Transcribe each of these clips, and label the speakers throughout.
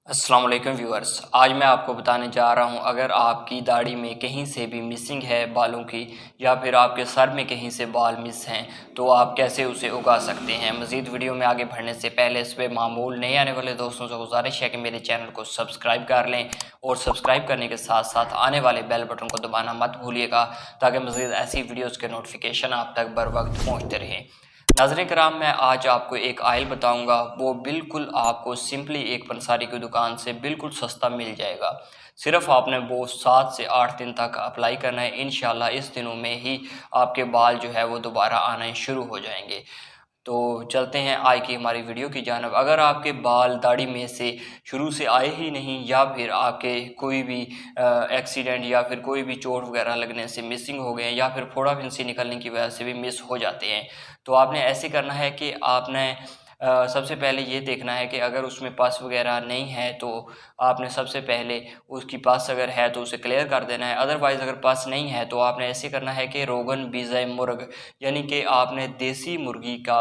Speaker 1: अस्सलाम वालेकुम व्यूअर्स। आज मैं आपको बताने जा रहा हूं, अगर आपकी दाढ़ी में कहीं से भी मिसिंग है बालों की, या फिर आपके सर में कहीं से बाल मिस हैं, तो आप कैसे उसे उगा सकते हैं। मज़ीद वीडियो में आगे बढ़ने से पहले इस पर मामूल नए आने वाले दोस्तों से गुजारिश है कि मेरे चैनल को सब्सक्राइब कर लें, और सब्सक्राइब करने के साथ साथ आने वाले बेल बटन को दबाना मत भूलिएगा, ताकि मज़ीद ऐसी वीडियोज़ के नोटिफिकेशन आप तक बर वक्त पहुँचते रहें। नाज़रीन कराम, मैं आज आपको एक आयल बताऊंगा, वो बिल्कुल आपको सिंपली एक पंसारी की दुकान से बिल्कुल सस्ता मिल जाएगा। सिर्फ आपने वो 7 से 8 दिन तक अप्लाई करना है। इंशाल्लाह इस दिनों में ही आपके बाल जो है वो दोबारा आने शुरू हो जाएंगे। तो चलते हैं आज की हमारी वीडियो की जानब। अगर आपके बाल दाढ़ी में से शुरू से आए ही नहीं, या फिर आपके कोई भी एक्सीडेंट या फिर कोई भी चोट वगैरह लगने से मिसिंग हो गए हैं, या फिर फोड़ा फिंसी निकलने की वजह से भी मिस हो जाते हैं, तो आपने ऐसे करना है कि आपने सबसे पहले ये देखना है कि अगर उसमें पस वगैरह नहीं है, तो आपने सबसे पहले उसकी पस अगर है तो उसे क्लियर कर देना है। अदरवाइज़ अगर पस नहीं है तो आपने ऐसे करना है कि रोगन बीज़ मुर्ग, यानी कि आपने देसी मुर्गी का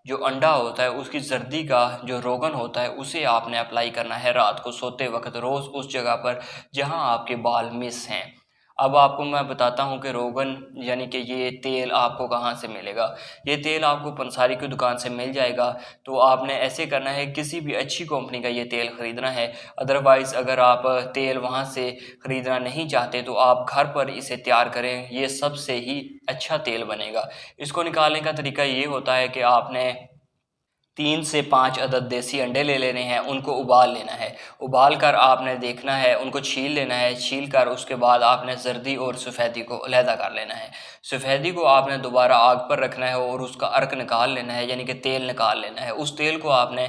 Speaker 1: जो अंडा होता है उसकी जर्दी का जो रोगन होता है उसे आपने अप्लाई करना है रात को सोते वक्त, रोज़ उस जगह पर जहां आपके बाल मिस हैं। अब आपको मैं बताता हूं कि रोगन यानी कि ये तेल आपको कहां से मिलेगा। ये तेल आपको पंसारी की दुकान से मिल जाएगा। तो आपने ऐसे करना है, किसी भी अच्छी कंपनी का ये तेल ख़रीदना है। अदरवाइज़ अगर आप तेल वहाँ से ख़रीदना नहीं चाहते तो आप घर पर इसे तैयार करें, ये सबसे ही अच्छा तेल बनेगा। इसको निकालने का तरीका ये होता है कि आपने 3 से 5 अदद देसी अंडे ले लेने हैं, उनको उबाल लेना है। उबाल कर आपने देखना है, उनको छील लेना है। छील कर उसके बाद आपने जर्दी और सफ़ेदी को अलहदा कर लेना है। सफ़ेदी को आपने दोबारा आग पर रखना है और उसका अर्क निकाल लेना है, यानी कि तेल निकाल लेना है। उस तेल को आपने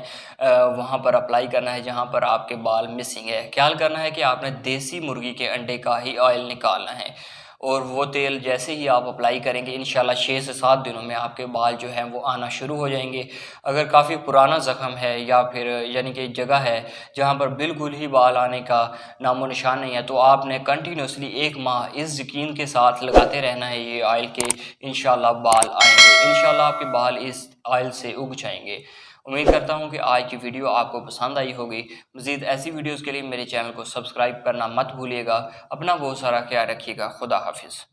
Speaker 1: वहाँ पर अप्लाई करना है जहाँ पर आपके बाल मिसिंग है। ख्याल करना है कि आपने देसी मुर्गी के अंडे का ही ऑयल निकालना है, और वो तेल जैसे ही आप अप्लाई करेंगे इंशाल्लाह 6 से 7 दिनों में आपके बाल जो हैं वो आना शुरू हो जाएंगे। अगर काफ़ी पुराना ज़ख़म है, या फिर यानी कि जगह है जहाँ पर बिल्कुल ही बाल आने का नामो निशान नहीं है, तो आपने कंटिन्यूसली 1 माह इस यकीन के साथ लगाते रहना है ये ऑयल के इंशाल्लाह बाल आएंगे। इंशाल्लाह आपके बाल इस ऑयल से उग जाएंगे। उम्मीद करता हूँ कि आज की वीडियो आपको पसंद आई होगी। मज़ीद ऐसी वीडियोज़ के लिए मेरे चैनल को सब्सक्राइब करना मत भूलिएगा। अपना बहुत सारा ख्याल रखिएगा। खुदा हाफिज़।